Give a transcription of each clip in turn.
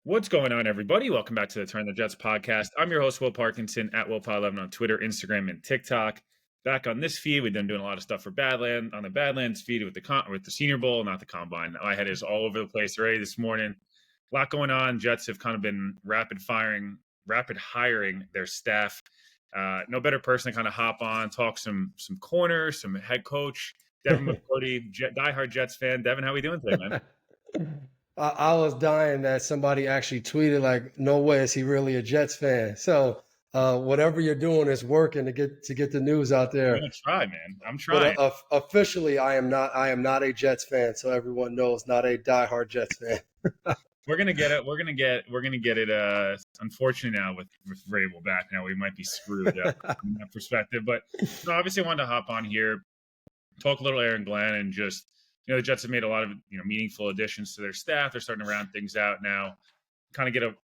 What's going on, everybody? Welcome back to the Turn the Jets podcast. I'm your host, Will Parkinson, at WillPod11 on Twitter, Instagram, and TikTok. Back on this feed, we've been doing a lot of stuff for Badland on the Badlands feed with the Senior Bowl, not the Combine. My head is all over the place already this morning. A lot going on. Jets have kind of been rapid hiring their staff. No better person to kind of hop on, talk some corners, some head coach, Devin McCourty, diehard Jets fan. Devin, how we doing today, man? I was dying that somebody actually tweeted like, "No way is he really a Jets fan." So whatever you're doing is working to get the news out I'm there. gonna try, man. I'm But trying. officially, I am not. I am not a Jets fan, so everyone knows, not a diehard Jets fan. We're gonna get it. We're gonna get it. Unfortunately, now with Vrabel back, now we might be screwed from that perspective. But no, obviously, I wanted to hop on here, talk a little Aaron Glenn, and just the Jets have made a lot of meaningful additions to their staff. They're starting to round things out now. Kind of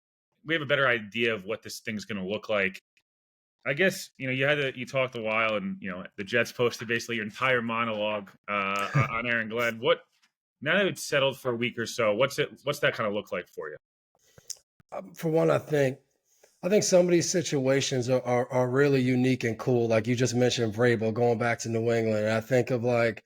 we have a better idea of what this thing's going to look like. I guess you talked a while, and the Jets posted basically your entire monologue on Aaron Glenn. What now that it's settled for a week or so? What's that kind of look like for you? For one, I think some of these situations are really unique and cool. Like you just mentioned, Vrabel going back to New England. And I think of like,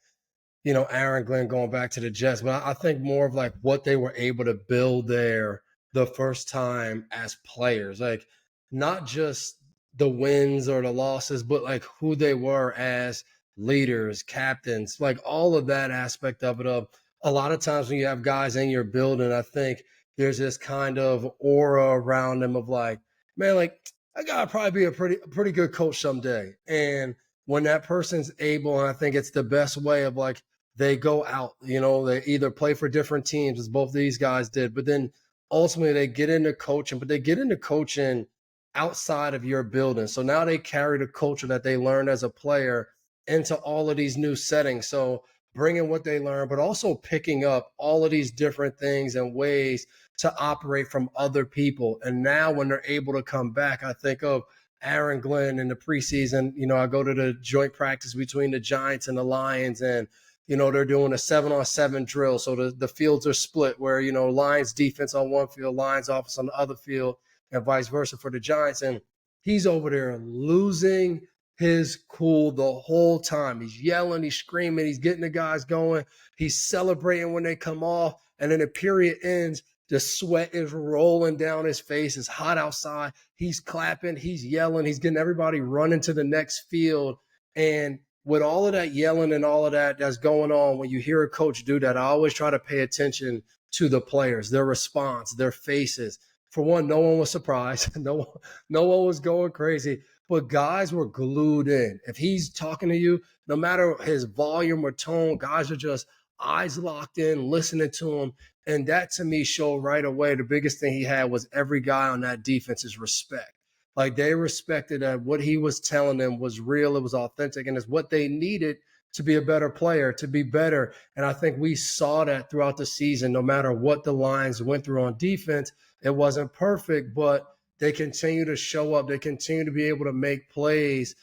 Aaron Glenn going back to the Jets, but I think more of like what they were able to build there the first time as players, like not just the wins or the losses, but like who they were as leaders, captains, like all of that aspect of it. Of a lot of times when you have guys in your building, I think there's this kind of aura around them of like, man, like I gotta probably be a pretty good coach someday. And when that person's able, and I think it's the best way of like they go out, they either play for different teams as both these guys did, but then ultimately they get into coaching, but they get into coaching outside of your building. So now they carry the culture that they learned as a player into all of these new settings. So bringing what they learned, but also picking up all of these different things and ways to operate from other people. And now when they're able to come back, I think of Aaron Glenn in the preseason. I go to the joint practice between the Giants and the Lions, and they're doing a 7-on-7 drill. So the fields are split where, Lions defense on one field, Lions offense on the other field, and vice versa for the Giants. And he's over there losing his cool the whole time. He's yelling, he's screaming, he's getting the guys going, he's celebrating when they come off. And then the period ends, the sweat is rolling down his face. It's hot outside. He's clapping, he's yelling, he's getting everybody running to the next field. And with all of that yelling and all of that that's going on, when you hear a coach do that, I always try to pay attention to the players, their response, their faces. For one, no one was surprised. No one was going crazy, but guys were glued in. If he's talking to you, no matter his volume or tone, guys are just eyes locked in, listening to him. And that to me showed right away the biggest thing he had was every guy on that defense's respect. Like they respected that what he was telling them was real, it was authentic, and it's what they needed to be a better player, to be better. And I think we saw that throughout the season, no matter what the Lions went through on defense. It wasn't perfect, but they continue to show up. They continue to be able to make plays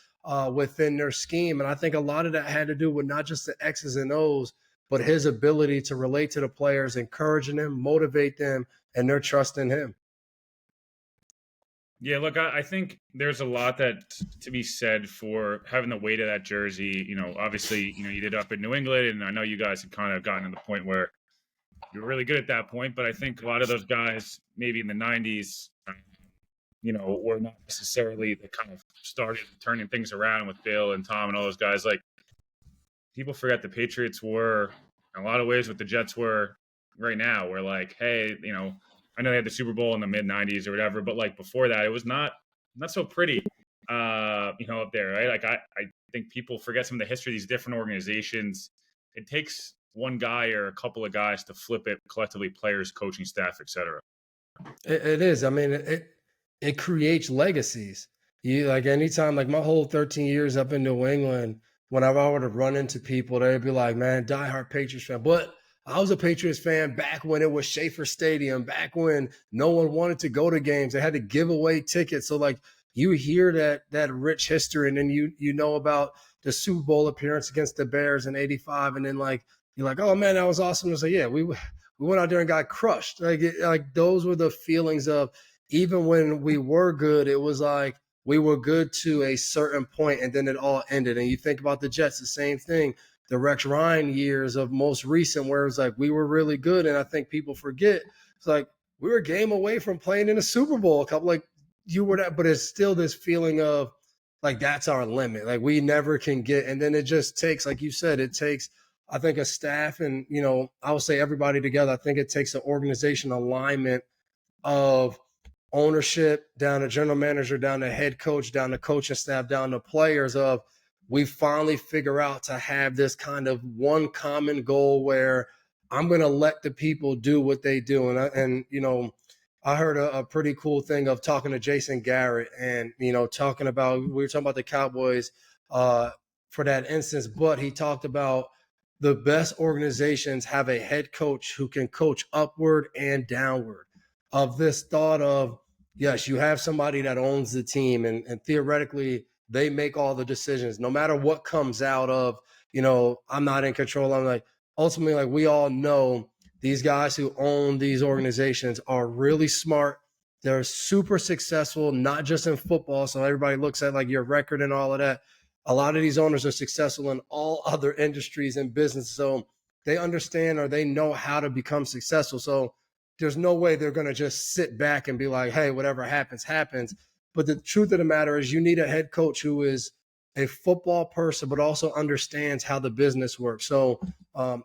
within their scheme. And I think a lot of that had to do with not just the X's and O's, but his ability to relate to the players, encouraging them, motivate them, and their trust in him. Yeah, look, I think there's a lot to be said for having the weight of that jersey. Obviously, you did up in New England, and I know you guys have kind of gotten to the point where you're really good at that point. But I think a lot of those guys, maybe in the '90s, were not necessarily the kind of started turning things around with Bill and Tom and all those guys. Like people forget the Patriots were in a lot of ways what the Jets were right now. We're like, hey, I know they had the Super Bowl in the mid '90s or whatever, but like before that, it was not so pretty, up there, right? Like I think people forget some of the history of these different organizations. It takes one guy or a couple of guys to flip it collectively, players, coaching staff, etc. It is. I mean, it creates legacies. You like anytime, like my whole 13 years up in New England, whenever I were to run into people, they'd be like, man, diehard Patriots fan. But I was a Patriots fan back when it was Schaefer Stadium, back when no one wanted to go to games. They had to give away tickets. So like you hear that rich history, and then you know about the Super Bowl appearance against the Bears in '85, and then like you're like, oh man, that was awesome. It's like, yeah, we went out there and got crushed. Like those were the feelings of, even when we were good, it was like we were good to a certain point and then it all ended. And you think about the Jets, the same thing. The Rex Ryan years of most recent, where it's like we were really good. And I think people forget, it's like we were a game away from playing in a Super Bowl. A couple, like you were that, but it's still this feeling of like that's our limit. Like we never can get. And then it just takes, like you said, it takes, I think, a staff and, I would say everybody together. I think it takes an organization alignment of ownership down to general manager, down to head coach, down to coaching staff, down to players, of we finally figure out to have this kind of one common goal where I'm going to let the people do what they do. And I heard a pretty cool thing of talking to Jason Garrett and, talking about, we were talking about the Cowboys for that instance, but he talked about the best organizations have a head coach who can coach upward and downward, of this thought of, yes, you have somebody that owns the team and theoretically they make all the decisions, no matter what comes out of, I'm not in control. I'm like, ultimately, like we all know these guys who own these organizations are really smart. They're super successful, not just in football. So everybody looks at like your record and all of that. A lot of these owners are successful in all other industries and business. So they understand, or they know how to become successful. So there's no way they're going to just sit back and be like, hey, whatever happens, happens. But the truth of the matter is you need a head coach who is a football person, but also understands how the business works. So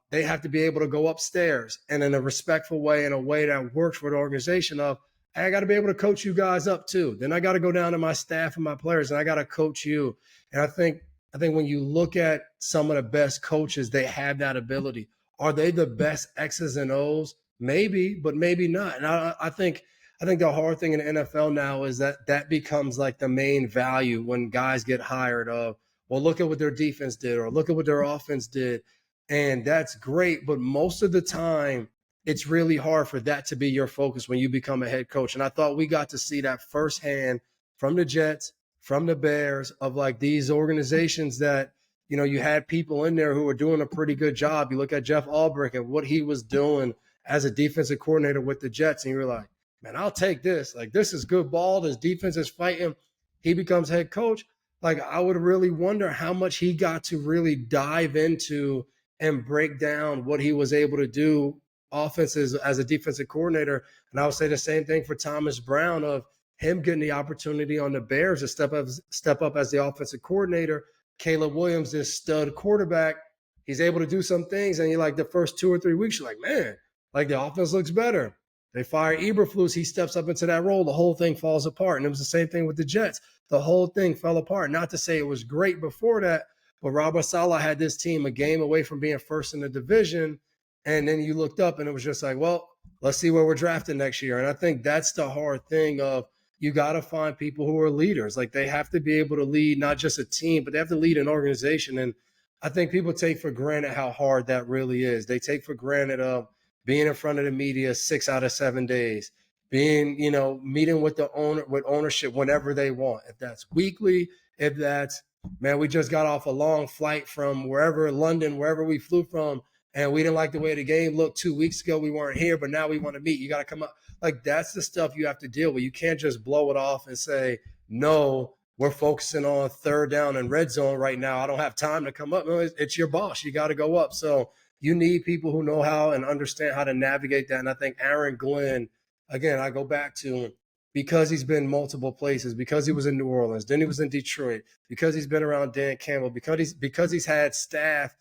they have to be able to go upstairs and in a respectful way, in a way that works for the organization of, hey, I got to be able to coach you guys up too. Then I got to go down to my staff and my players and I got to coach you. And I think when you look at some of the best coaches, they have that ability. Are they the best X's and O's? Maybe, but maybe not. And I think the hard thing in the NFL now is that becomes like the main value when guys get hired of, well, look at what their defense did or look at what their offense did. And that's great. But most of the time, it's really hard for that to be your focus when you become a head coach. And I thought we got to see that firsthand from the Jets, from the Bears, of like these organizations that, you had people in there who were doing a pretty good job. You look at Jeff Albrecht and what he was doing as a defensive coordinator with the Jets, and you're like, man, I'll take this. Like, this is good ball. This defense is fighting. He becomes head coach. Like, I would really wonder how much he got to really dive into and break down what he was able to do offenses as a defensive coordinator. And I would say the same thing for Thomas Brown, of him getting the opportunity on the Bears to step up as the offensive coordinator. Caleb Williams, this stud quarterback, he's able to do some things. And you're like, the first 2 or 3 weeks, you're like, man, like the offense looks better. They fire Eberflus. He steps up into that role. The whole thing falls apart. And it was the same thing with the Jets. The whole thing fell apart. Not to say it was great before that, but Robert Saleh had this team a game away from being first in the division. And then you looked up and it was just like, well, let's see where we're drafted next year. And I think that's the hard thing of, you got to find people who are leaders. Like, they have to be able to lead not just a team, but they have to lead an organization. And I think people take for granted how hard that really is. They take for granted of being in front of the media 6 out of 7 days, being, meeting with the owner, with ownership whenever they want. If that's weekly, if that's, man, we just got off a long flight from wherever, London, wherever we flew from, and we didn't like the way the game looked 2 weeks ago. We weren't here, but now we want to meet. You got to come up. Like, that's the stuff you have to deal with. You can't just blow it off and say, no, we're focusing on third down and red zone right now. I don't have time to come up. No, it's your boss. You got to go up. So you need people who know how and understand how to navigate that. And I think Aaron Glenn, again, I go back to, because he's been multiple places, because he was in New Orleans, then he was in Detroit, because he's been around Dan Campbell, because he's had staff,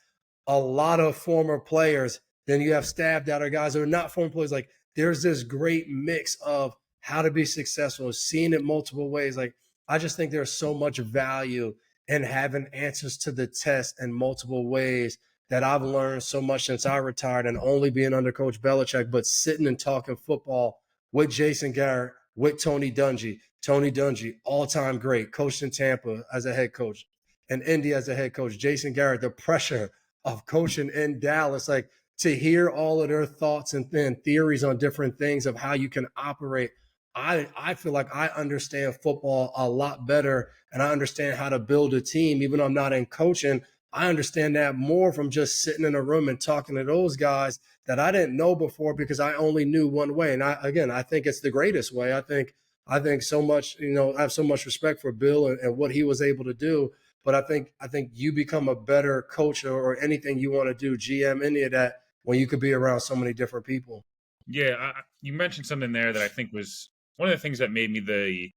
a lot of former players. Then you have staff that are guys who are not former players. Like, there's this great mix of how to be successful, seeing it multiple ways. Like, I just think there's so much value in having answers to the test in multiple ways that I've learned so much since I retired, and only being under Coach Belichick, but sitting and talking football with Jason Garrett, with Tony Dungy. Tony Dungy, all-time great, coached in Tampa as a head coach, and Indy as a head coach. Jason Garrett, the pressure of coaching in Dallas, like, to hear all of their thoughts and theories on different things of how you can operate. I feel like I understand football a lot better, and I understand how to build a team. Even though I'm not in coaching, I understand that more from just sitting in a room and talking to those guys that I didn't know before because I only knew one way. And I think it's the greatest way. I think so much, I have so much respect for Bill and what he was able to do. But I think you become a better coach or anything you want to do, GM, any of that, when you could be around so many different people. Yeah, you mentioned something there that I think was one of the things that made me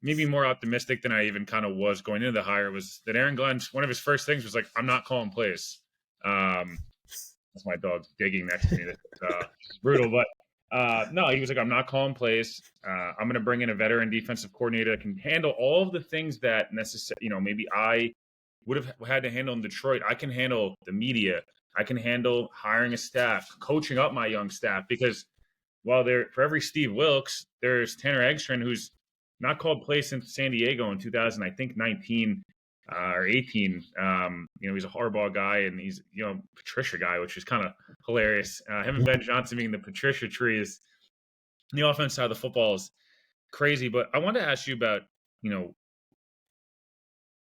maybe more optimistic than I even kind of was going into the hire was that Aaron Glenn, one of his first things was like, I'm not calling plays. That's my dog digging next to me. That's brutal, but no, he was like, I'm not calling plays. I'm going to bring in a veteran defensive coordinator that can handle all of the things that maybe I would have had to handle in Detroit. I can handle the media. I can handle hiring a staff, coaching up my young staff, because while for every Steve Wilkes, there's Tanner Eggstrom, who's not called plays since San Diego in 2000, I think 19 or 18. He's a Harbaugh guy, and he's Patricia guy, which is kind of hilarious. Him and Ben Johnson being the Patricia tree is the offense side of the football is crazy. But I wanted to ask you about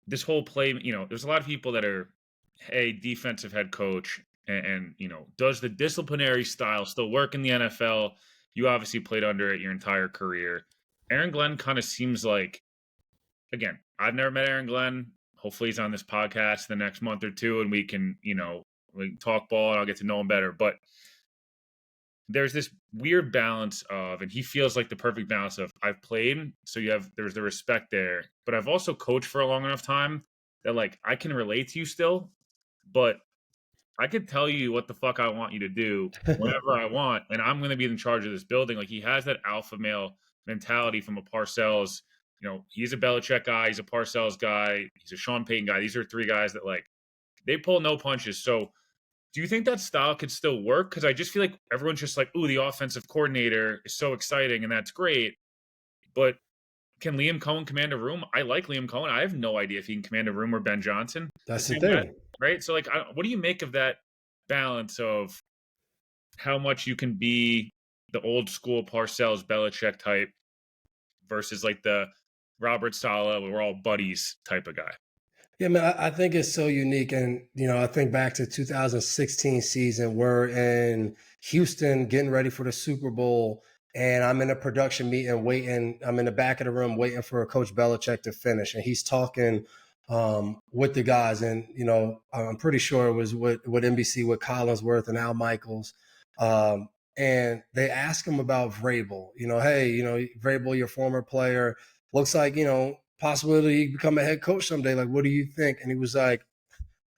this whole play. There's a lot of people that are, hey, defensive head coach, and does the disciplinary style still work in the NFL? You obviously played under it your entire career. Aaron Glenn kind of seems like, again, I've never met Aaron Glenn. Hopefully he's on this podcast the next month or two and we can talk ball and I'll get to know him better. But there's this weird balance of, and he feels like the perfect balance of, I've played, so there's the respect there, but I've also coached for a long enough time that like I can relate to you still, but I could tell you what the fuck I want you to do whenever I want, and I'm going to be in charge of this building. Like he has that alpha male mentality from a Parcells. He's a Belichick guy. He's a Parcells guy. He's a Sean Payton guy. These are three guys that like they pull no punches. So, do you think that style could still work? Because I just feel like everyone's just like, "Ooh, the offensive coordinator is so exciting, and that's great." But can Liam Cohen command a room? I like Liam Cohen. I have no idea if he can command a room or Ben Johnson. That's the thing, right? So, like, what do you make of that balance of how much you can be the old school Parcells Belichick type versus like the Robert Saleh, we're all buddies type of guy? Yeah, man, I think it's so unique. And, I think back to 2016 season, we're in Houston getting ready for the Super Bowl. And I'm in a production meeting waiting. I'm in the back of the room waiting for Coach Belichick to finish. And he's talking with the guys. And, I'm pretty sure it was with NBC, with Collinsworth and Al Michaels. And they asked him about Vrabel. Hey, Vrabel, your former player, looks like, possibility he become a head coach someday. Like, what do you think? And he was like,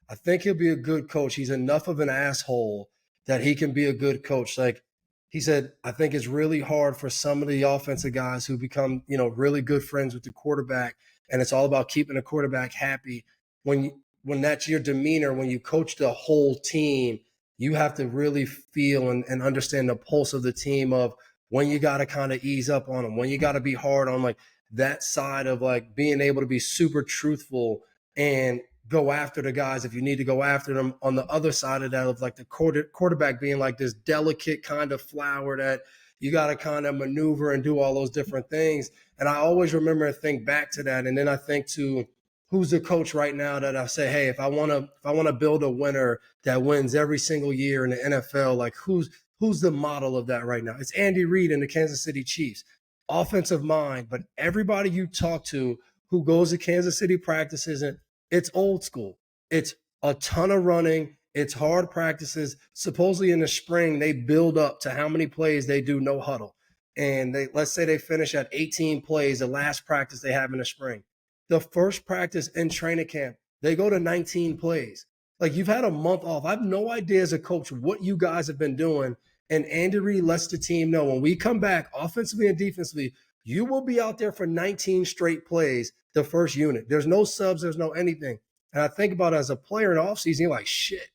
I think he'll be a good coach. He's enough of an asshole that he can be a good coach. Like he said, I think it's really hard for some of the offensive guys who become, really good friends with the quarterback. And it's all about keeping the quarterback happy. When that's your demeanor, when you coach the whole team, you have to really feel and understand the pulse of the team of when you got to kind of ease up on them, when you got to be hard on like that side of like being able to be super truthful and go after the guys if you need to go after them. On the other side of that, of like the quarterback being like this delicate kind of flower that you got to kind of maneuver and do all those different things. And I always remember and think back to that. And then I think to who's the coach right now that I say, hey, if I want to build a winner that wins every single year in the NFL, like who's the model of that right now? It's Andy Reid and the Kansas City Chiefs. Offensive mind, but everybody you talk to who goes to Kansas City practices, and it's old school. It's a ton of running. It's hard practices. Supposedly in the spring, they build up to how many plays they do no huddle. And let's say they finish at 18 plays, the last practice they have in the spring. The first practice in training camp, they go to 19 plays. Like you've had a month off. I have no idea as a coach what you guys have been doing. And Andy Reid lets the team know when we come back offensively and defensively, you will be out there for 19 straight plays, the first unit. There's no subs, there's no anything. And I think about it as a player in the offseason, you're like, shit,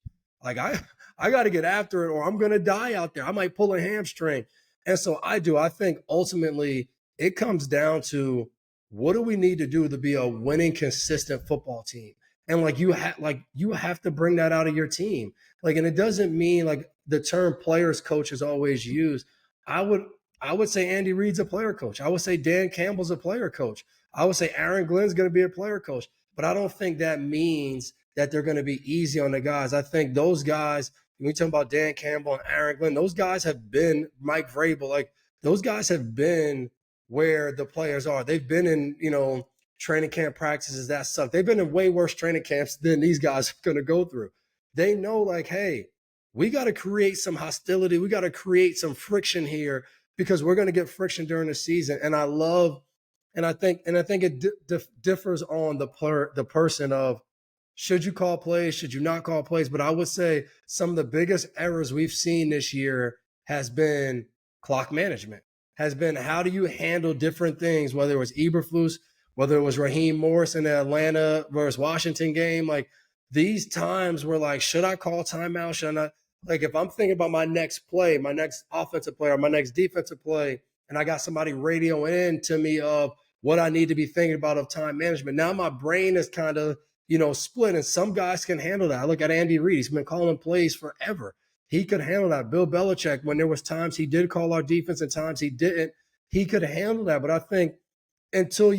like I got to get after it or I'm going to die out there. I might pull a hamstring. And so I think ultimately it comes down to what do we need to do to be a winning, consistent football team? And like you have to bring that out of your team. Like, and it doesn't mean like the term players coach is always used. I would say Andy Reid's a player coach. I would say Dan Campbell's a player coach. I would say Aaron Glenn's going to be a player coach. But I don't think that means that they're going to be easy on the guys. I think those guys, when we talk about Dan Campbell and Aaron Glenn, those guys have been Mike Vrabel. Like those guys have been where the players are. They've been in, training camp practices that suck. They've been in way worse training camps than these guys are going to go through. They know, like, hey, we got to create some hostility. We got to create some friction here because we're going to get friction during the season. And I think it differs on the person of should you call plays, should you not call plays. But I would say some of the biggest errors we've seen this year has been clock management, has been how do you handle different things, whether it was Eberflus, whether it was Raheem Morris in the Atlanta versus Washington game. Like these times where like, should I call timeout? Should I not? Like if I'm thinking about my next play, my next offensive play or my next defensive play, and I got somebody radioing in to me of what I need to be thinking about of time management. Now my brain is kind of, split, and some guys can handle that. I look at Andy Reid. He's been calling plays forever. He could handle that. Bill Belichick, when there was times he did call our defense and times he didn't, he could handle that. But I think until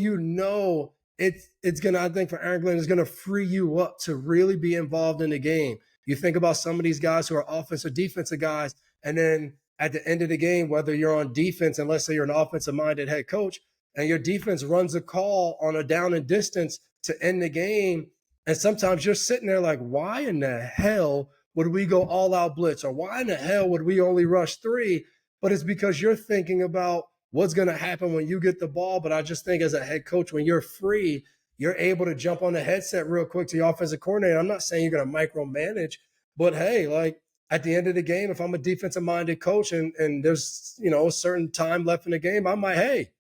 it's gonna, I think for Aaron Glenn, it's gonna free you up to really be involved in the game. You think about some of these guys who are offensive, defensive guys, and then at the end of the game, whether you're on defense, and let's say you're an offensive-minded head coach, and your defense runs a call on a down and distance to end the game, and sometimes you're sitting there like, why in the hell would we go all-out blitz? Or why in the hell would we only rush 3? But it's because you're thinking about what's going to happen when you get the ball. But I just think as a head coach, when you're free, you're able to jump on the headset real quick to the offensive coordinator. I'm not saying you're going to micromanage, but hey, like at the end of the game, if I'm a defensive-minded coach and there's, a certain time left in the game, I might, hey,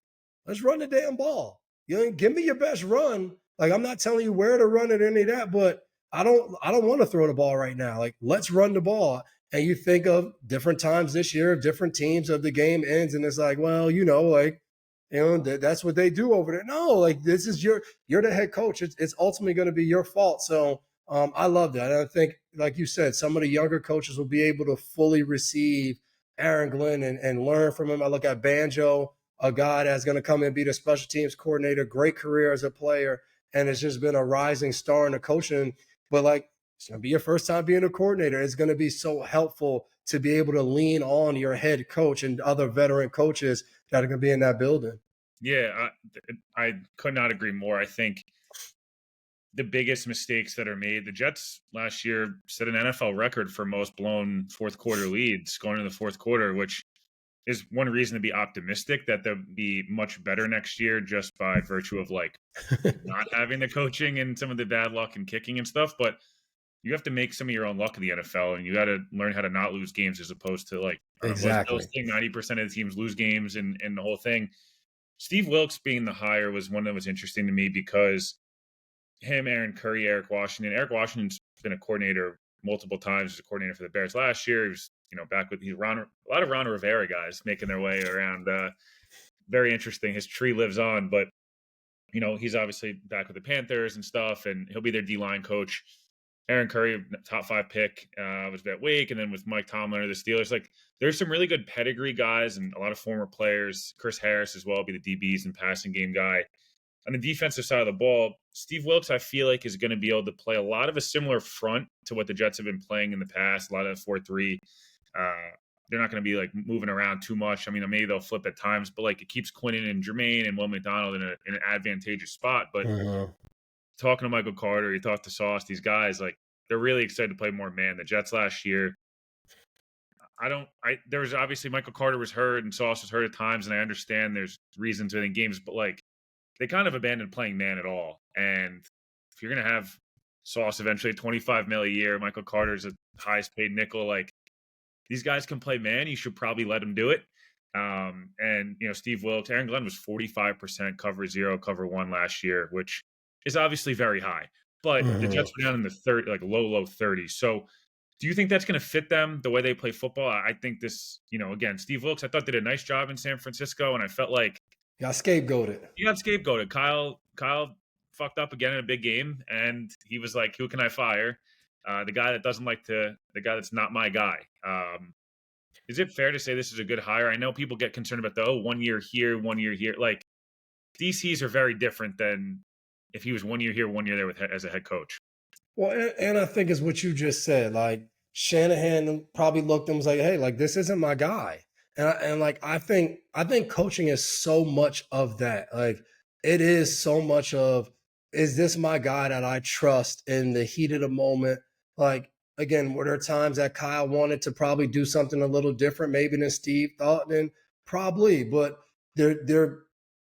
let's run the damn ball. Give me your best run. Like I'm not telling you where to run it or any of that, but I don't want to throw the ball right now. Like let's run the ball. And you think of different times this year, different teams of the game ends, and it's like, well, that's what they do over there. No, like this is you're the head coach. It's ultimately going to be your fault. So I love that. And I think, like you said, some of the younger coaches will be able to fully receive Aaron Glenn and learn from him. I look at Banjo, a guy that's going to come and be the special teams coordinator, great career as a player, and it's just been a rising star in the coaching. But like, it's going to be your first time being a coordinator. It's going to be so helpful to be able to lean on your head coach and other veteran coaches that are going to be in that building. Yeah, I could not agree more. I think the biggest mistakes that are made, the Jets last year set an NFL record for most blown fourth quarter leads going into the fourth quarter, which is one reason to be optimistic that they'll be much better next year just by virtue of like not having the coaching and some of the bad luck and kicking and stuff. But you have to make some of your own luck in the NFL, and you got to learn how to not lose games as opposed to like, exactly. Those thing 90% of the teams lose games and the whole thing. Steve Wilkes being the hire was one that was interesting to me because him, Aaron Curry, Eric Washington's been a coordinator multiple times. He was a coordinator for the Bears last year. He was, back with a lot of Ron Rivera guys making their way around. Very interesting. His tree lives on, but he's obviously back with the Panthers and stuff, and he'll be their D-line coach. Aaron Curry, top 5 pick, was that week, and then with Mike Tomlin or the Steelers, like there's some really good pedigree guys and a lot of former players. Chris Harris as well, be the DBs and passing game guy. On the defensive side of the ball, Steve Wilkes, I feel like, is going to be able to play a lot of a similar front to what the Jets have been playing in the past, a lot of 4-3. They're not going to be like moving around too much. I mean, maybe they'll flip at times, but like it keeps Quinnen and Jermaine and Will McDonald in an advantageous spot. But talking to Michael Carter, you talk to Sauce, these guys, like they're really excited to play more man. The Jets last year, there was obviously Michael Carter was hurt and Sauce was hurt at times, and I understand there's reasons within games, but like they kind of abandoned playing man at all. And if you're going to have Sauce eventually $25 million a year, Michael Carter's the highest paid nickel, like these guys can play man. You should probably let them do it. And Steve Wilkes, Aaron Glenn was 45% cover 0, cover 1 last year, which is obviously very high. But the Jets were down in the low 30s. So do you think that's going to fit them the way they play football? I think this, again, Steve Wilkes, I thought did a nice job in San Francisco, and I felt like got scapegoated. He got scapegoated. Kyle fucked up again in a big game, and he was like, "Who can I fire? The guy that doesn't like the guy that's not my guy." Is it fair to say this is a good hire? I know people get concerned about 1 year here, 1 year here. Like DCs are very different than if he was 1 year here, 1 year there as a head coach. Well, and I think it's what you just said. Like Shanahan probably looked and was like, "Hey, like this isn't my guy." And like I think coaching is so much of that. Like it is so much of, is this my guy that I trust in the heat of the moment? Like again, were there times that Kyle wanted to probably do something a little different, maybe than Steve thought? Then probably, but there,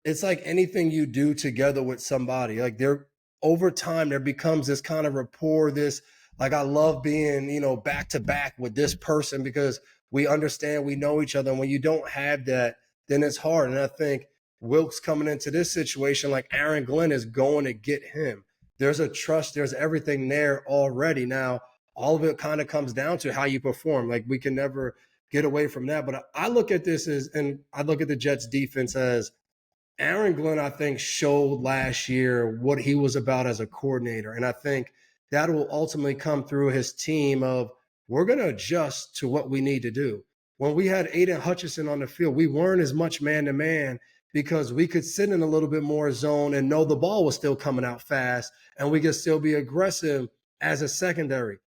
it's like anything you do together with somebody. Like there, over time there becomes this kind of rapport, this, like I love being, back to back with this person because we understand, we know each other. And when you don't have that, then it's hard. And I think Wilkes coming into this situation, like Aaron Glenn is going to get him. There's a trust, there's everything there already. Now all of it kind of comes down to how you perform. Like we can never get away from that. But I look at this as, and I look at the Jets defense as, Aaron Glenn, I think, showed last year what he was about as a coordinator. And I think that will ultimately come through his team of, we're going to adjust to what we need to do. When we had Aiden Hutchinson on the field, we weren't as much man to man because we could sit in a little bit more zone and know the ball was still coming out fast and we could still be aggressive as a secondary.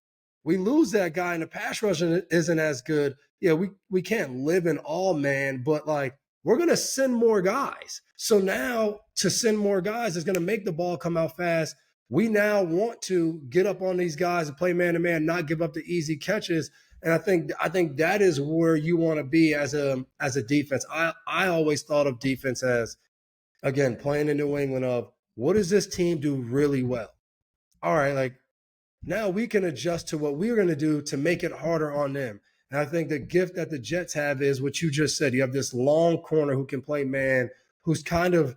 We lose that guy and the pass rush isn't as good. Yeah, we can't live in all man, but like we're going to send more guys. So now to send more guys is going to make the ball come out fast. We now want to get up on these guys and play man to man, not give up the easy catches. And I think that is where you want to be as a defense. I always thought of defense as, again, playing in New England, of what does this team do really well? All right, like now we can adjust to what we're going to do to make it harder on them. And I think the gift that the Jets have is what you just said. You have this long corner who can play man, who's kind of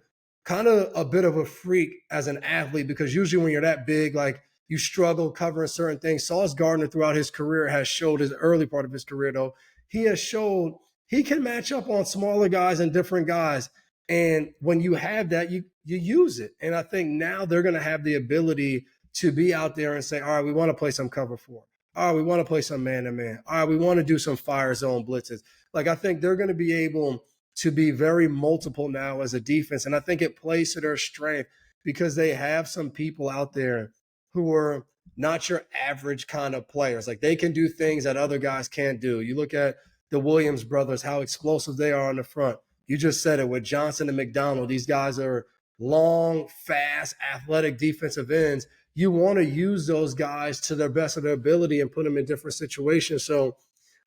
a bit of a freak as an athlete, because usually when you're that big, like you struggle covering certain things. Sauce Gardner throughout his career has showed, his early part of his career though, he has showed he can match up on smaller guys and different guys. And when you have that, you use it. And I think now they're going to have the ability to be out there and say, all right, we want to play some cover four. All right, we want to play some man to man. All right, we want to do some fire zone blitzes. Like I think they're going to be able to be very multiple now as a defense. And I think it plays to their strength because they have some people out there who are not your average kind of players. Like they can do things that other guys can't do. You look at the Williams brothers, how explosive they are on the front. You just said it with Johnson and McDonald. These guys are long, fast, athletic defensive ends. You want to use those guys to their best of their ability and put them in different situations. So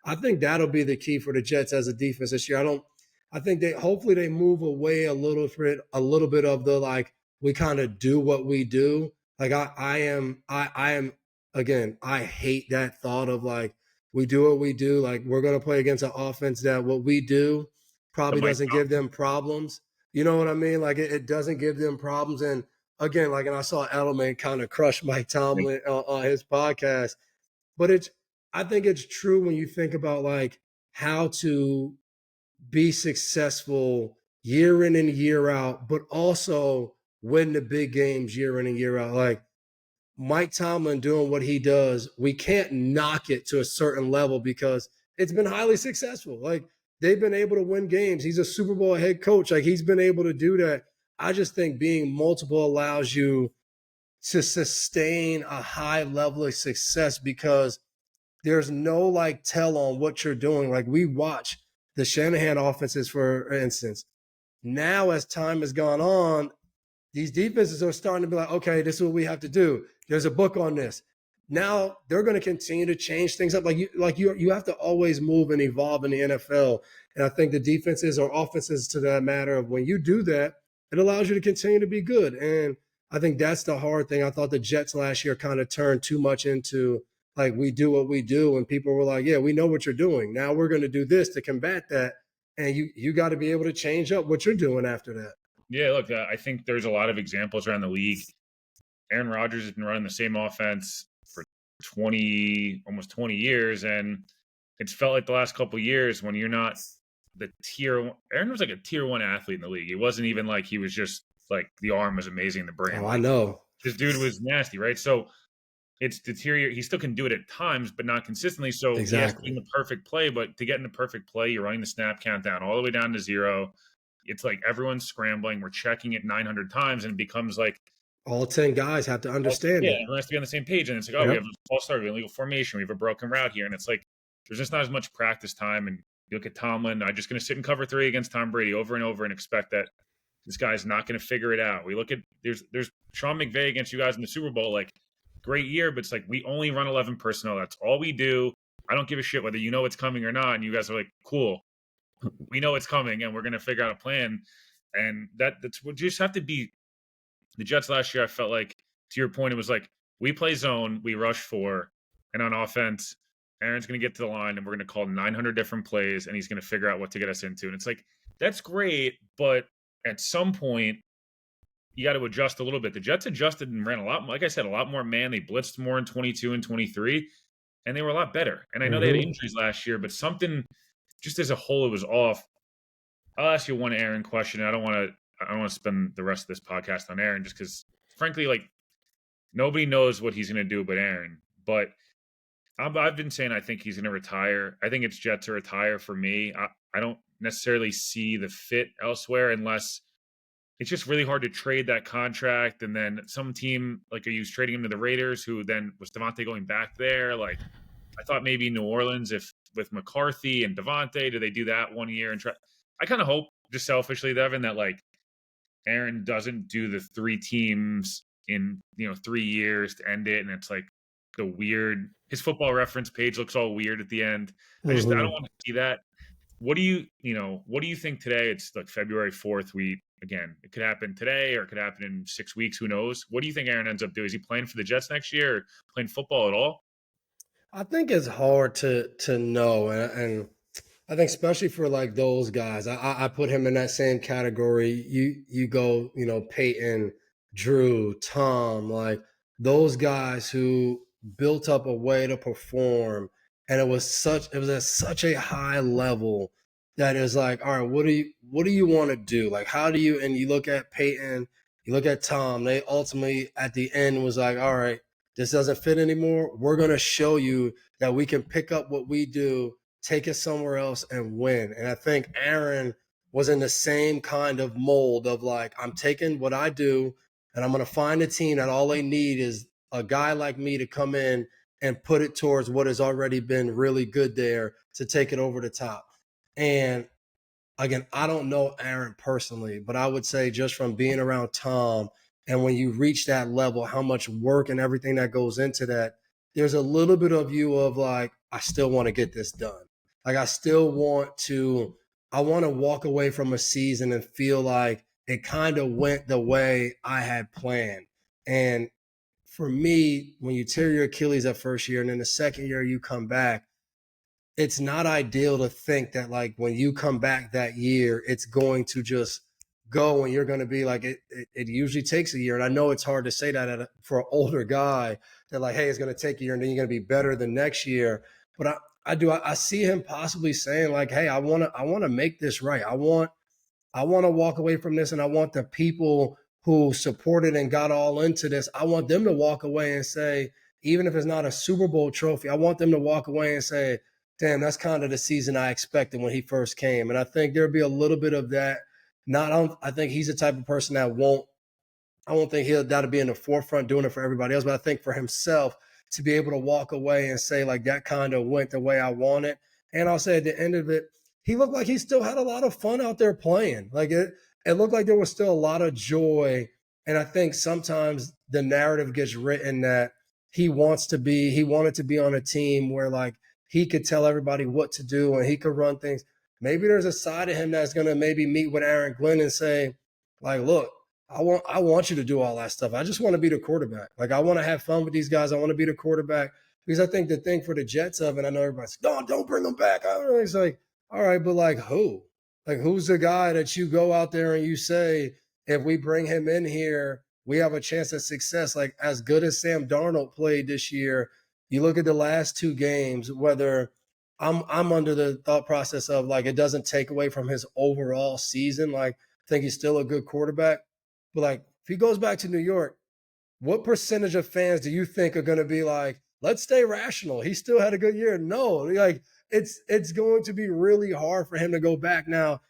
I think that'll be the key for the Jets as a defense this year. I think they hopefully they move away a little bit of the, like, we kind of do what we do. Like I am again, I hate that thought of like we do what we do. Like we're gonna play against an offense that what we do The probably Mike doesn't give Tomlin. them problems. You know what I mean? Like it doesn't give them problems. And again, like, and I saw Edelman kind of crush Mike Tomlin on his podcast, but I think it's true when you think about like how to be successful year in and year out, but also win the big games year in and year out. Like Mike Tomlin doing what he does, we can't knock it to a certain level because it's been highly successful. Like they've been able to win games. He's a Super Bowl head coach. Like he's been able to do that. I just think being multiple allows you to sustain a high level of success because there's no like tell on what you're doing. Like we watch the Shanahan offenses, for instance. Now, as time has gone on, these defenses are starting to be like, okay, this is what we have to do. There's a book on this. Now they're going to continue to change things up. You have to always move and evolve in the NFL. And I think the defenses or offenses, to that matter, of when you do that, it allows you to continue to be good. And I think that's the hard thing. I thought the Jets last year kind of turned too much into like we do what we do, and people were like, yeah, we know what you're doing. Now we're going to do this to combat that. And you got to be able to change up what you're doing after that. Yeah, look, I think there's a lot of examples around the league. Aaron Rodgers has been running the same offense for 20, almost 20 years, and it's felt like the last couple of years when you're not the tier. Aaron was like a tier one athlete in the league. It wasn't even like he was just like the arm was amazing, the brain. Oh, I Like know. this dude was nasty, right? So it's deteriorate. He still can do it at times, but not consistently. So he has to be in Exactly. the perfect play. But to get in the perfect play, you're running the snap count down all the way down to zero. It's like everyone's scrambling. We're checking it 900 times, and it becomes like All 10 guys have to understand Yeah, it. everyone has to be on the same page. And it's like, oh, we Yep. have a false start, we have illegal formation, we have a broken route here. And it's like, there's just not as much practice time. And you look at Tomlin, I'm just going to sit in cover three against Tom Brady over and over and expect that this guy's not going to figure it out. We look at, there's Sean McVay against you guys in the Super Bowl, like, great year, but it's like, we only run 11 personnel. That's all we do. I don't give a shit whether you know it's coming or not. And you guys are like, cool, we know it's coming and we're going to figure out a plan. And that's what you just have to be. The Jets last year, I felt like, to your point, it was like, we play zone, we rush four, and on offense, Aaron's going to get to the line and we're going to call 900 different plays and he's going to figure out what to get us into. And it's like, that's great, but at some point, you got to adjust a little bit. The Jets adjusted and ran a lot, like I said, a lot more man. They blitzed more in 22 and 23, and they were a lot better. And I know they had Hmm. injuries last year, but something just as a whole, it was off. I'll ask you one Aaron question. I don't want to spend the rest of this podcast on Aaron just because, frankly, like, nobody knows what he's going to do but Aaron. But I've been saying I think he's going to retire. I think it's Jet to retire for me. I don't necessarily see the fit elsewhere unless it's just really hard to trade that contract. And then some team, like, are you trading him to the Raiders, who then was Devontae going back there? Like, I thought maybe New Orleans, if with McCarthy and Devontae, do they do that 1 year and try? I kind of hope, just selfishly, Devin, that like Aaron doesn't do the three teams in 3 years to end it, and it's like the weird. His Football Reference page looks all weird at the end. I don't Hmm. want to see that. What do you think today? It's like February 4th. It could happen today or it could happen in 6 weeks. Who knows? What do you think Aaron ends up doing? Is he playing for the Jets next year or playing football at all? I think it's hard to know, and I think especially for like those guys, I put him in that same category. You go, Peyton, Drew, Tom, like those guys who built up a way to perform, and it was at such a high level that is like, all right, what do you want to do? Like, how do you? And you look at Peyton, you look at Tom. They ultimately at the end was like, all right, this doesn't fit anymore. We're gonna show you that we can pick up what we do, take it somewhere else and win. And I think Aaron was in the same kind of mold of like, I'm taking what I do and I'm going to find a team that all they need is a guy like me to come in and put it towards what has already been really good there to take it over the top. And again, I don't know Aaron personally, but I would say just from being around Tom and when you reach that level, how much work and everything that goes into that, there's a little bit of you of like, I still want to get this done. Like I want to walk away from a season and feel like it kind of went the way I had planned. And for me, when you tear your Achilles that first year and then the second year you come back, it's not ideal to think that like when you come back that year, it's going to just go and you're going to be like it usually takes a year. And I know it's hard to say that for an older guy that like, hey, it's going to take a year and then you're going to be better the next year. But I see him possibly saying like, hey, I want to make this right. I want to walk away from this and I want the people who supported and got all into this, I want them to walk away and say, even if it's not a Super Bowl trophy, I want them to walk away and say, damn, that's kind of the season I expected when he first came. And I think there'll be a little bit of that. I think he's the type of person that won't I won't think that'll be in the forefront doing it for everybody else, but I think for himself to be able to walk away and say like that kind of went the way I wanted. And I'll say at the end of it, he looked like he still had a lot of fun out there playing. Like it looked like there was still a lot of joy. And I think sometimes the narrative gets written that he wanted to be on a team where like he could tell everybody what to do and he could run things. Maybe there's a side of him that's gonna maybe meet with Aaron Glenn and say, like, look, I want you to do all that stuff. I just want to be the quarterback. Like I want to have fun with these guys. I want to be the quarterback because I think the thing for the Jets of, and I know everybody's like, no, don't bring them back. I don't know. It's like, all right, but like who? Like who's the guy that you go out there and you say, if we bring him in here, we have a chance at success. Like as good as Sam Darnold played this year, you look at the last two games, whether I'm under the thought process of like it doesn't take away from his overall season. Like I think he's still a good quarterback. But like, if he goes back to New York, what percentage of fans do you think are going to be like, let's stay rational? He still had a good year. No, like it's going to be really hard for him to go back. Now,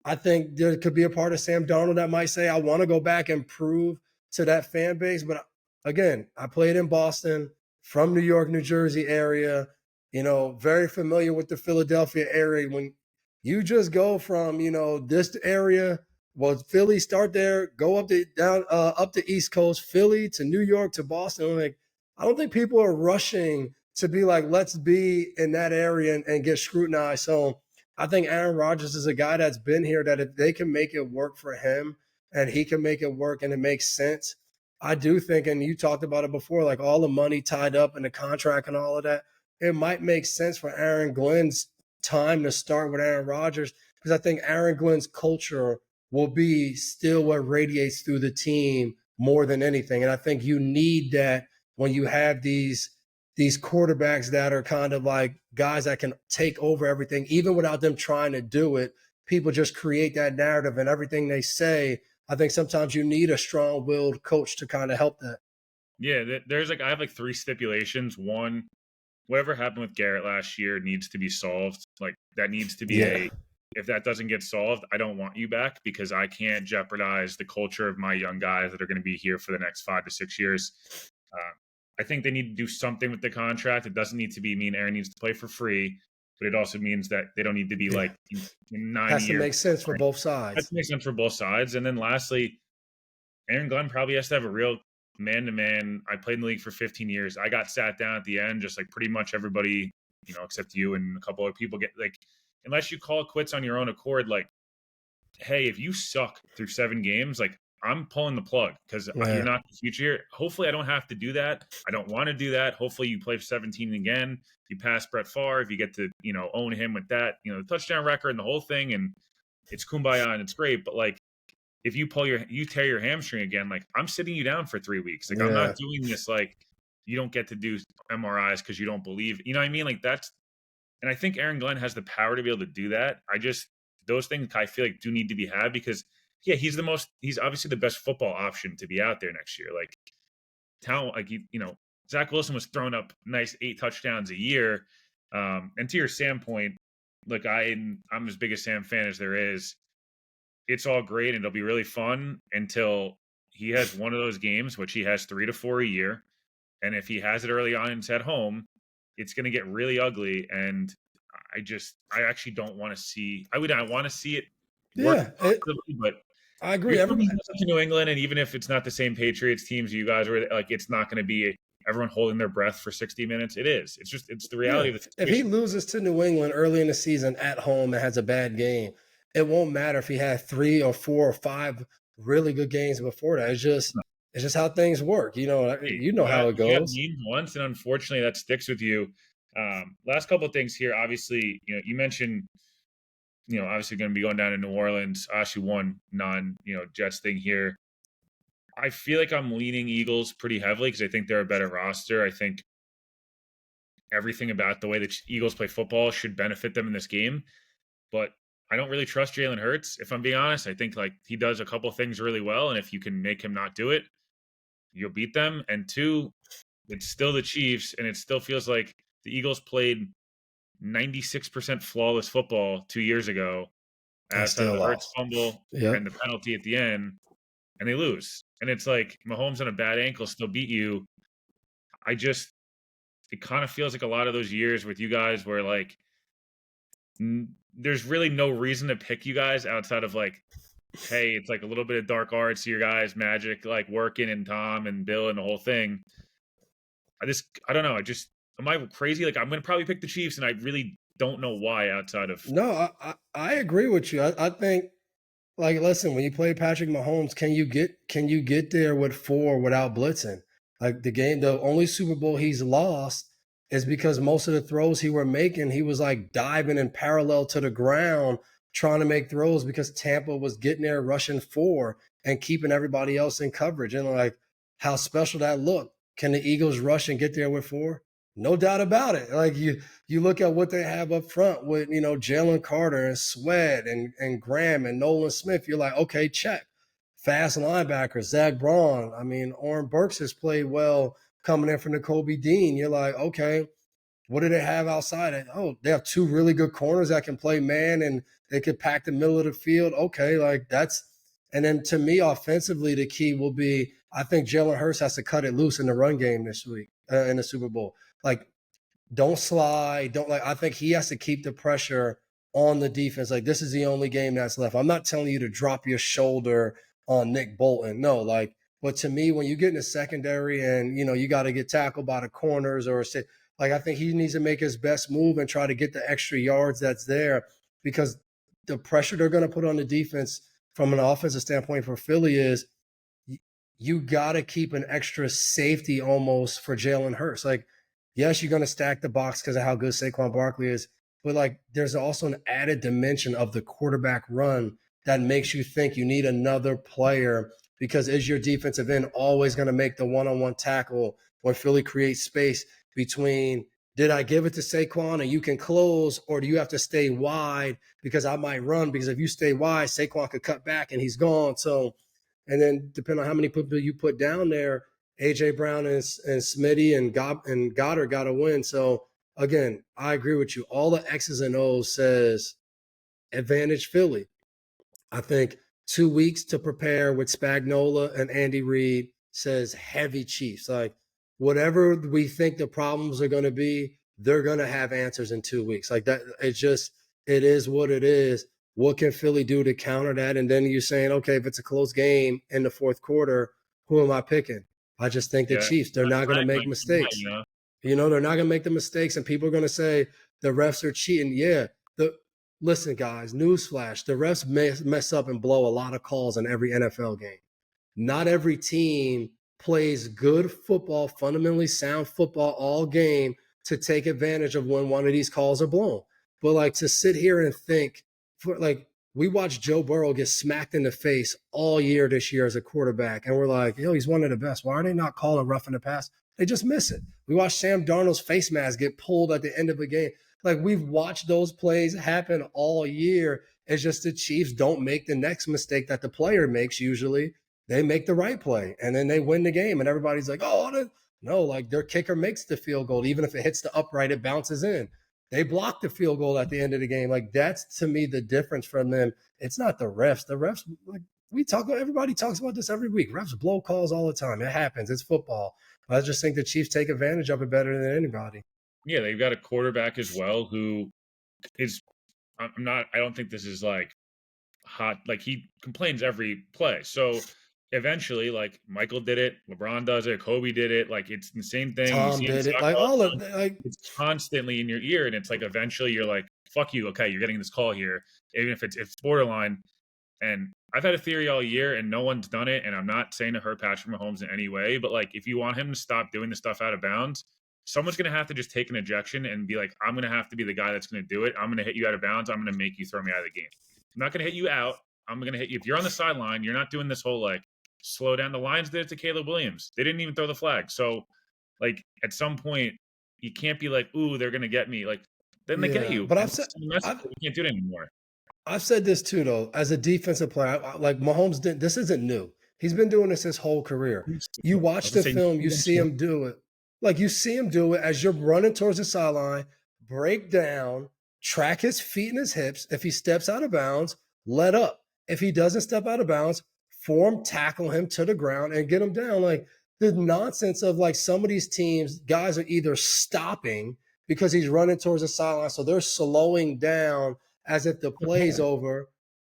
I think there could be a part of Sam Darnold that might say, I want to go back and prove to that fan base. But again, I played in Boston, from New York, New Jersey area, very familiar with the Philadelphia area. When you just go from, this area, well, Philly, start there, go up the East Coast, Philly to New York to Boston. Like, I don't think people are rushing to be like, let's be in that area and get scrutinized. So I think Aaron Rodgers is a guy that's been here, that if they can make it work for him and he can make it work and it makes sense, I do think, and you talked about it before, like all the money tied up in the contract and all of that, it might make sense for Aaron Glenn's time to start with Aaron Rodgers, because I think Aaron Glenn's culture will be still what radiates through the team more than anything. And I think you need that when you have these quarterbacks that are kind of like guys that can take over everything, even without them trying to do it. People just create that narrative, and everything they say, I think sometimes you need a strong-willed coach to kind of help that. Yeah, there's I have 3 stipulations. One, whatever happened with Garrett last year needs to be solved. Like, that needs to be if that doesn't get solved, I don't want you back, because I can't jeopardize the culture of my young guys that are going to be here for the next 5 to 6 years. I think they need to do something with the contract. It doesn't need to be mean Aaron needs to play for free, but it also means that they don't need to be in 9 has years. To make sense for both sides. Has to make sense for both sides. And then lastly, Aaron Glenn probably has to have a real man-to-man. I played in the league for 15 years. I got sat down at the end, just like pretty much everybody, except you and a couple of people get unless you call quits on your own accord, hey, if you suck through 7 games, I'm pulling the plug, because you're not the future here. Hopefully I don't have to do that. I don't want to do that. Hopefully you play for 17 again. You pass Brett Favre, if you get to, own him with that, the touchdown record and the whole thing, and it's kumbaya and it's great. But if you tear your hamstring again, I'm sitting you down for 3 weeks. I'm not doing this. You don't get to do MRIs because you don't believe, you know what I mean? And I think Aaron Glenn has the power to be able to do that. Those things I feel do need to be had, because he's obviously the best football option to be out there next year. Talent, Zach Wilson was throwing up nice 8 touchdowns a year. And to your Sam point, I'm as big a Sam fan as there is. It's all great and it'll be really fun until he has one of those games, which he has 3 to 4 a year. And if he has it early on and it's at home, it's going to get really ugly. And I actually don't want to see. I want to see it work, but I agree. Everyone's to New England, and even if it's not the same Patriots teams you guys were, it's not going to be everyone holding their breath for 60 minutes. It is. It's the reality of the situation. If he loses to New England early in the season at home and has a bad game, it won't matter if he had 3 or 4 or 5 really good games before that. It's just how things work. How it goes. You got once, and unfortunately, that sticks with you. Last couple of things here. Obviously, you mentioned, obviously going to be going down to New Orleans. Actually, one Jets thing here. I feel like I'm leaning Eagles pretty heavily because I think they're a better roster. I think everything about the way the Eagles play football should benefit them in this game. But I don't really trust Jalen Hurts, if I'm being honest. I think he does a couple things really well, and if you can make him not do it, you'll beat them. And 2, it's still the Chiefs, and it still feels like the Eagles played 96% flawless football 2 years ago, outside of the Hurts fumble and the penalty at the end, and they lose. And it's Mahomes on a bad ankle still beat you. It kind of feels like a lot of those years with you guys where there's really no reason to pick you guys outside of hey, it's a little bit of dark arts to your guys, magic, working, and Tom and Bill and the whole thing. I don't know. Am I crazy? I'm going to probably pick the Chiefs, and I really don't know why outside of. No, I agree with you. I think, listen, when you play Patrick Mahomes, can you get there with 4 without blitzing? The only Super Bowl he's lost is because most of the throws he were making, he was diving in parallel to the ground, trying to make throws because Tampa was getting there rushing 4 and keeping everybody else in coverage. And how special that looked. Can the Eagles rush and get there with 4? No doubt about it. You look at what they have up front with, Jalen Carter and Sweat and Graham and Nolan Smith. You're okay, check. Fast linebackers, Zach Braun. Oren Burks has played well coming in from the Kobe Dean. You're okay, what do they have outside? They have 2 really good corners that can play man and they could pack the middle of the field. Okay, that's And then to me, offensively, the key will be I think Jalen Hurts has to cut it loose in the run game this week in the Super Bowl. Like, don't slide. Don't like. I think he has to keep the pressure on the defense. Like, this is the only game that's left. I'm not telling you to drop your shoulder on Nick Bolton. No, like, but to me, when you get in the secondary and you got to get tackled by the corners or sit, like, I think he needs to make his best move and try to get the extra yards that's there, because the pressure they're going to put on the defense from an offensive standpoint for Philly is you got to keep an extra safety almost for Jalen Hurts. Like, yes, you're going to stack the box because of how good Saquon Barkley is, but like, there's also an added dimension of the quarterback run that makes you think you need another player, because is your defensive end always going to make the one-on-one tackle when Philly creates space between, did I give it to Saquon and you can close, or do you have to stay wide because I might run? Because if you stay wide, Saquon could cut back and he's gone. So, and then depending on how many people you put down there, A.J. Brown and Smitty and Goddard got to win. So, again, I agree with you. All the X's and O's says advantage Philly. I think 2 weeks to prepare with Spagnuolo and Andy Reid says heavy Chiefs. Like, whatever we think the problems are going to be, they're going to have answers in 2 weeks. Like that, it is what it is. What can Philly do to counter that? And then you're saying, okay, if it's a close game in the fourth quarter, who am I picking? I just think the Chiefs, they're not going to make mistakes. They're not going to make the mistakes, and people are going to say the refs are cheating. Yeah. Listen, guys, newsflash, the refs mess up and blow a lot of calls in every NFL game. Not every team plays good football, fundamentally sound football all game to take advantage of when one of these calls are blown. But like, to sit here and think, we watched Joe Burrow get smacked in the face all year this year as a quarterback, and we're like, he's one of the best. Why are they not calling roughing the pass? They just miss it. We watched Sam Darnold's face mask get pulled at the end of a game. Like, we've watched those plays happen all year. It's just the Chiefs don't make the next mistake that the player makes usually. They make the right play, and then they win the game, and everybody's like, no, like, their kicker makes the field goal. Even if it hits the upright, it bounces in. They block the field goal at the end of the game. Like, that's, to me, the difference from them. It's not the refs. The refs, like, everybody talks about this every week. Refs blow calls all the time. It happens. It's football. I just think the Chiefs take advantage of it better than anybody. Yeah, they've got a quarterback as well who is – I don't think this is like hot. Like, he complains every play. So eventually, like, Michael did it, LeBron does it, Kobe did it. Like, it's the same thing. Tom did it. Like, all of like, it's constantly in your ear, and it's like eventually you're like, fuck you. Okay, you're getting this call here, even if it's borderline. And I've had a theory all year, and no one's done it. And I'm not saying to hurt Patrick Mahomes in any way, but like, if you want him to stop doing the stuff out of bounds, someone's going to have to just take an ejection and be like, I'm going to have to be the guy that's going to do it. I'm going to hit you out of bounds. I'm going to make you throw me out of the game. I'm not going to hit you out. I'm going to hit you. If you're on the sideline, you're not doing this whole like slow down. The Lions did it to Caleb Williams. They didn't even throw the flag. So like, at some point, you can't be like, ooh, they're going to get me. Like, then they get you. But I've said we can't do it anymore. I've said this too, though, as a defensive player. Like, Mahomes didn't. This isn't new. He's been doing this his whole career. You watch the film, you see him do it. Like, you see him do it as you're running towards the sideline, break down, track his feet and his hips. If he steps out of bounds, let up. If he doesn't step out of bounds, form tackle him to the ground and get him down. Like, the nonsense of like some of these teams, guys are either stopping because he's running towards the sideline, so they're slowing down as if the play's over,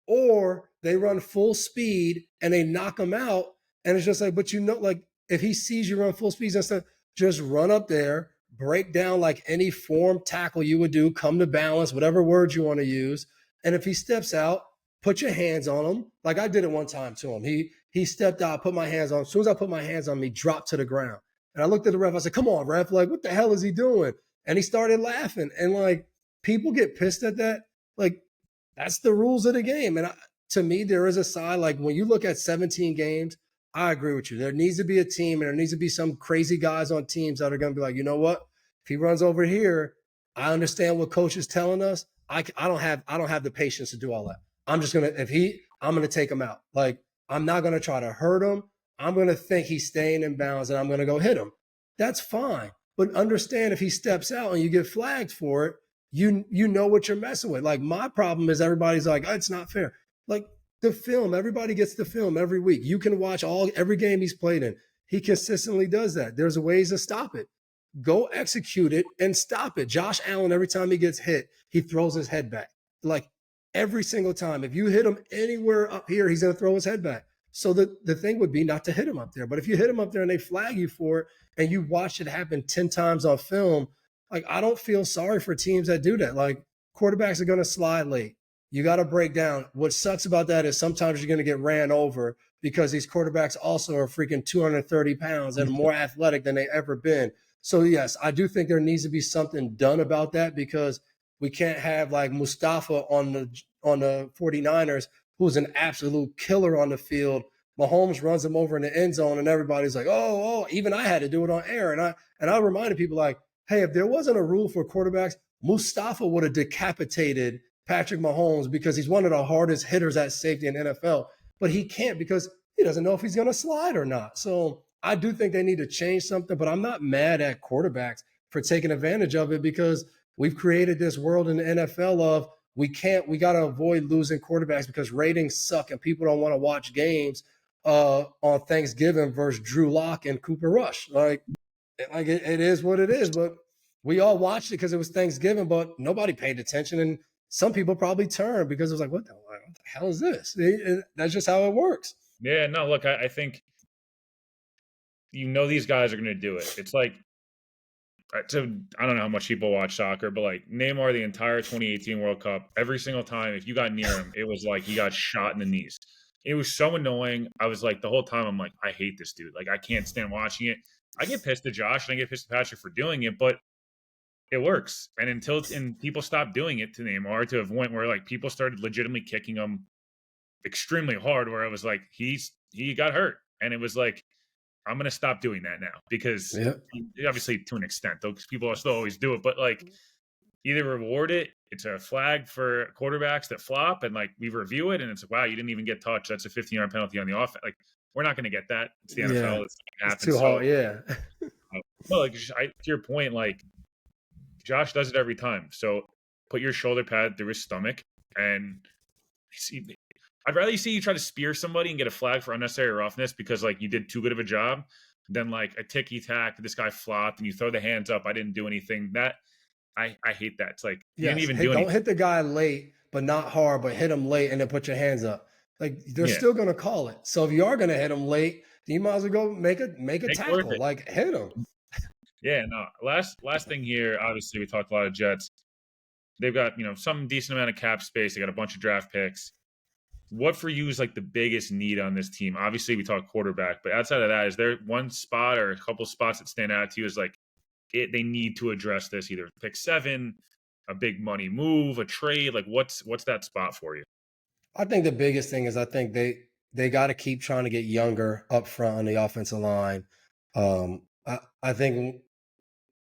or they run full speed and they knock him out. And it's just like, but like, if he sees you run full speed, instead, just run up there, break down like any form tackle you would do, come to balance, whatever word you want to use. And if he steps out, put your hands on him. Like, I did it one time to him. He stepped out, put my hands on him. As soon as I put my hands on him, he dropped to the ground. And I looked at the ref. I said, come on, ref. Like, what the hell is he doing? And he started laughing. And like, people get pissed at that. Like, that's the rules of the game. And to me, there is a side, like, when you look at 17 games, I agree with you. There needs to be a team, and there needs to be some crazy guys on teams that are going to be like, you know what? If he runs over here, I understand what coach is telling us. I don't have the patience to do all that. I'm just going to, I'm going to take him out. Like, I'm not going to try to hurt him. I'm going to think he's staying in bounds, and I'm going to go hit him. That's fine. But understand, if he steps out and you get flagged for it, you know what you're messing with. Like, my problem is everybody's like, oh, it's not fair. Like, the film. Everybody gets the film every week. You can watch every game he's played in. He consistently does that. There's ways to stop it. Go execute it and stop it. Josh Allen, every time he gets hit, he throws his head back. Like every single time. If you hit him anywhere up here, he's going to throw his head back. So the thing would be not to hit him up there. But if you hit him up there and they flag you for it and you watch it happen 10 times on film, like I don't feel sorry for teams that do that. Like quarterbacks are going to slide late. You got to break down. What sucks about that is sometimes you're going to get ran over because these quarterbacks also are freaking 230 pounds and more athletic than they ever been. So, yes, I do think there needs to be something done about that because we can't have like Mustafa on the 49ers, who's an absolute killer on the field. Mahomes runs him over in the end zone, and everybody's like, oh, even I had to do it on air. And I reminded people like, hey, if there wasn't a rule for quarterbacks, Mustafa would have decapitated Patrick Mahomes because he's one of the hardest hitters at safety in NFL. But he can't because he doesn't know if he's going to slide or not. So I do think they need to change something, but I'm not mad at quarterbacks for taking advantage of it because we've created this world in the NFL of we got to avoid losing quarterbacks because ratings suck and people don't want to watch games on Thanksgiving versus Drew Lock and Cooper Rush. Like it is what it is, but we all watched it because it was Thanksgiving, but nobody paid attention. And some people probably turned because it was like, what the hell is this? That's just how it works. Yeah, no, look, I think these guys are going to do it. It's like, so I don't know how much people watch soccer, but like Neymar, the entire 2018 World Cup, every single time, if you got near him, it was like he got shot in the knees. It was so annoying. I was like, the whole time, I'm like, I hate this dude. Like, I can't stand watching it. I get pissed at Josh and I get pissed at Patrick for doing it, but it works. And people stopped doing it to Neymar to a point where like people started legitimately kicking him extremely hard, where I was like, he got hurt. And it was like, I'm going to stop doing that now because obviously to an extent, though, because people still always do it, but like either reward it. It's a flag for quarterbacks that flop and like we review it. And it's like, wow, you didn't even get touched. That's a 15-yard penalty on the offense. Like we're not going to get that. It's the NFL. It's too hard. Yeah. Well, like to your point, like Josh does it every time. So put your shoulder pad through his stomach and I'd rather you see you try to spear somebody and get a flag for unnecessary roughness because like you did too good of a job than like a ticky-tack, this guy flopped and you throw the hands up, I didn't do anything. That I hate that. It's like you didn't even do anything. Don't hit the guy late, but not hard, but hit him late and then put your hands up. Like they're still gonna call it. So if you are gonna hit him late, you might as well go make a tackle. Like hit him. Yeah, no. Last thing here, obviously we talked a lot of Jets. They've got, some decent amount of cap space. They got a bunch of draft picks. What for you is like the biggest need on this team? Obviously, we talk quarterback, but outside of that, is there one spot or a couple spots that stand out to you as like they need to address this? Either pick 7, a big money move, a trade. Like what's that spot for you? I think the biggest thing is I think they got to keep trying to get younger up front on the offensive line. I think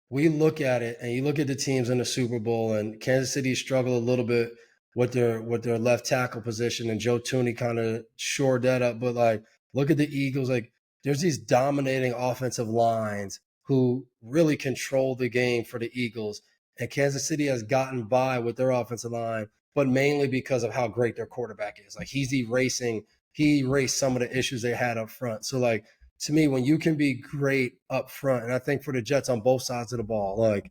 we look at it and you look at the teams in the Super Bowl and Kansas City struggled a little bit with their left tackle position and Joe Thuney kind of shored that up. But like, look at the Eagles. Like there's these dominating offensive lines who really control the game for the Eagles. And Kansas City has gotten by with their offensive line, but mainly because of how great their quarterback is. Like he erased some of the issues they had up front. So like, to me, when you can be great up front, and I think for the Jets on both sides of the ball, like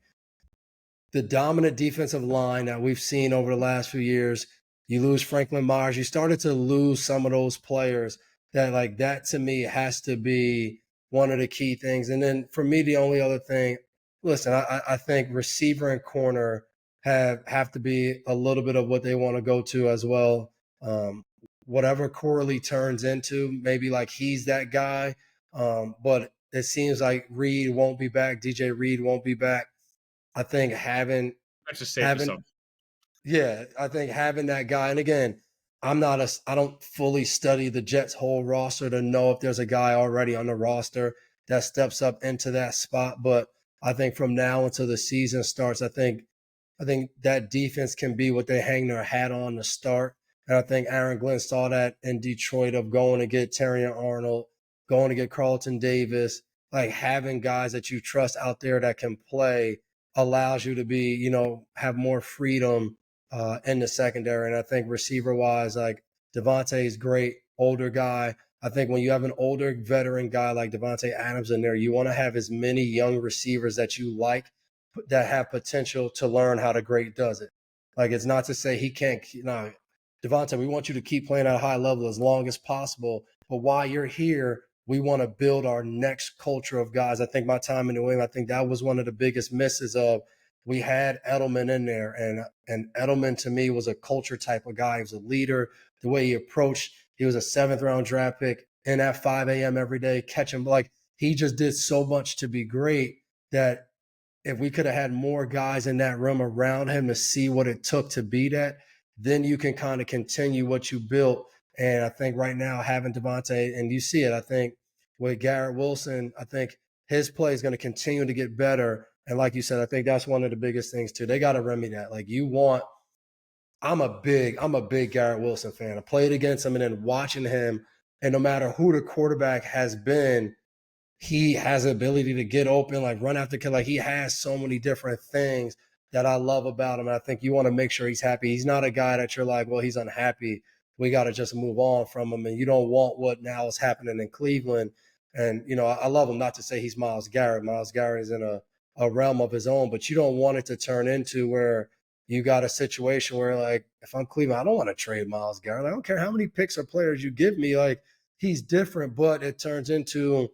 the dominant defensive line that we've seen over the last few years, you lose Franklin Myers, you started to lose some of those players that to me has to be one of the key things. And then for me, the only other thing, listen, I think receiver and corner have to be a little bit of what they want to go to as well. Whatever Corley turns into, maybe like he's that guy. But it seems like Reed won't be back. DJ Reed won't be back. I think having that guy. And again, I don't fully study the Jets whole roster to know if there's a guy already on the roster that steps up into that spot. But I think from now until the season starts, I think that defense can be what they hang their hat on to start. And I think Aaron Glenn saw that in Detroit of going to get Terrion Arnold, going to get Carlton Davis, like having guys that you trust out there that can play allows you to be, have more freedom in the secondary. And I think receiver wise, like Devontae's great, older guy. I think when you have an older veteran guy like Devontae Adams in there, you want to have as many young receivers that you like that have potential to learn how the great does it. Like, it's not to say he can't. No, Devontae, we want you to keep playing at a high level as long as possible. But while you're here, we want to build our next culture of guys. I think my time in New England, I think that was one of the biggest misses of we had Edelman in there. And Edelman to me was a culture type of guy. He was a leader. The way he approached, he was a 7th-round draft pick in at 5 a.m. every day, catching. Like, he just did so much to be great that if we could have had more guys in that room around him to see what it took to be that, then you can kind of continue what you built. And I think right now having Devontae, and you see it, I think with Garrett Wilson, I think his play is going to continue to get better. And like you said, I think that's one of the biggest things too. They got to remedy that. Like, I'm a big Garrett Wilson fan. I played against him and then watching him, and no matter who the quarterback has been, he has the ability to get open, like run after kill. Like, he has so many different things that I love about him. And I think you want to make sure he's happy. He's not a guy that you're like, well, he's unhappy, we got to just move on from him. And you don't want what now is happening in Cleveland. And, I love him. Not to say he's Myles Garrett. Myles Garrett is in a realm of his own, but you don't want it to turn into where you got a situation where, like, if I'm Cleveland, I don't want to trade Myles Garrett. I don't care how many picks or players you give me. Like, he's different, but it turns into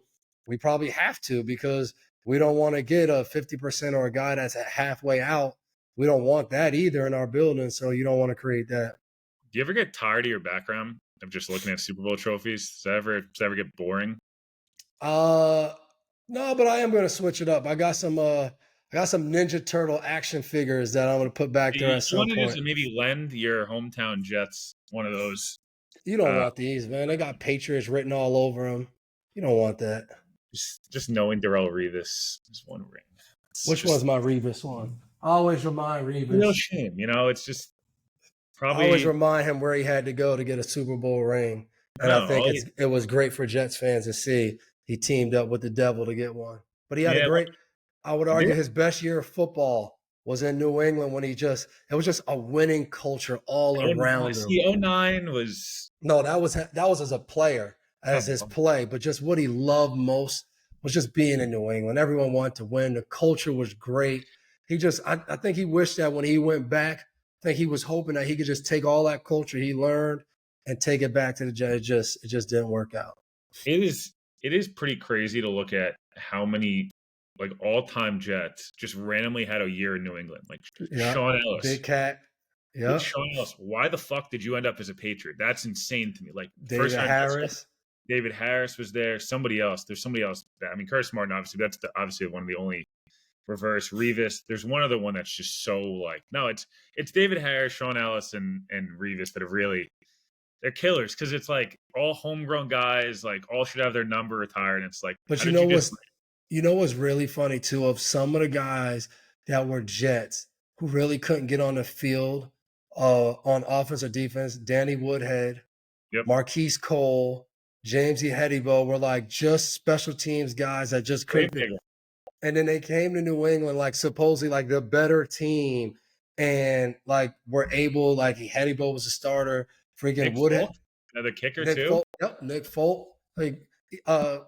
we probably have to, because we don't want to get a 50% or a guy that's halfway out. We don't want that either in our building, so you don't want to create that. Do you ever get tired of your background of just looking at Super Bowl trophies? Does that ever get boring? No, but I am going to switch it up. I got some Ninja Turtle action figures that I'm going to put back there at some point. point. To maybe lend your hometown Jets one of those. You don't want these, man. They got Patriots written all over them. You don't want that. Just knowing Darrelle Revis is one ring. Which one's my Revis one? I always remind Revis. Real shame, it's just probably. I always remind him where he had to go to get a Super Bowl ring. And I think it was great for Jets fans to see he teamed up with the devil to get one. But he had a great, I would argue his best year of football was in New England when it was just a winning culture all around him. 09 was. No, that was as a player, as his play. But just what he loved most was just being in New England. Everyone wanted to win. The culture was great. I think he wished that when he went back, I think he was hoping that he could just take all that culture he learned and take it back to the Jets. It just didn't work out. It is pretty crazy to look at how many like all-time Jets just randomly had a year in New England. Like Sean Ellis. Big Cat. Yeah. Sean Ellis. Why the fuck did you end up as a Patriot? That's insane to me. Like David Harris. David Harris was there. Somebody else. There's somebody else. Curtis Martin, obviously. That's obviously one of the only reverse. Revis. There's one other one that's just so like, no, it's David Harris, Sean Ellis, and Revis that have really, they're killers, because it's like all homegrown guys, like all should have their number retired. And it's like, but you know what's really funny too, of some of the guys that were Jets who really couldn't get on the field on offense or defense. Danny Woodhead, Marquise Cole, James Ehedibo were like just special teams guys that just couldn't. And then they came to New England like supposedly like the better team, and like were able, like Ehedibo was a starter. Freaking Nick Woodhead, another kicker Nick too. Folk, Nick Folk. Like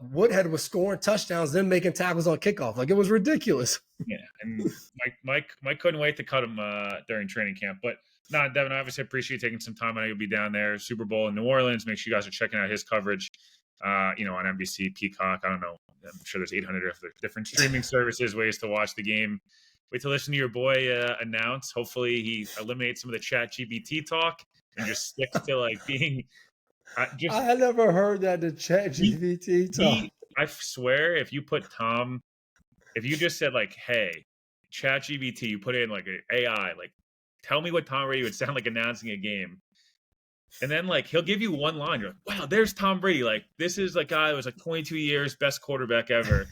Woodhead was scoring touchdowns, then making tackles on kickoff. Like, it was ridiculous. Yeah, and Mike couldn't wait to cut him during training camp. But no, Devin, I obviously appreciate taking some time. I know you'll be down there, Super Bowl in New Orleans. Make sure you guys are checking out his coverage. On NBC, Peacock. I don't know. I'm sure there's 800 different streaming services, ways to watch the game. Wait to listen to your boy announce. Hopefully, he eliminates some of the ChatGPT talk and just sticks to like being. I had never heard that, the ChatGPT talk. I swear, if you just said like, "Hey, ChatGPT," you put in like an AI, like, tell me what Tom Brady would sound like announcing a game, and then like he'll give you one line. You're like, "Wow, there's Tom Brady. Like, this is like guy who was like 22 years, best quarterback ever."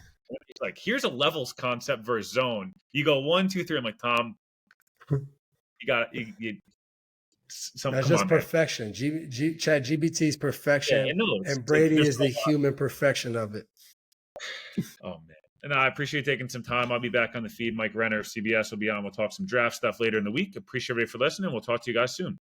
He's like, "Here's a levels concept versus zone." You go 1, 2, 3. I'm like, Tom, you got it. That's just perfection. ChatGPT's perfection, and Brady is the human perfection of it. Oh man! And I appreciate taking some time. I'll be back on the feed. Mike Renner of CBS will be on. We'll talk some draft stuff later in the week. Appreciate everybody for listening. We'll talk to you guys soon.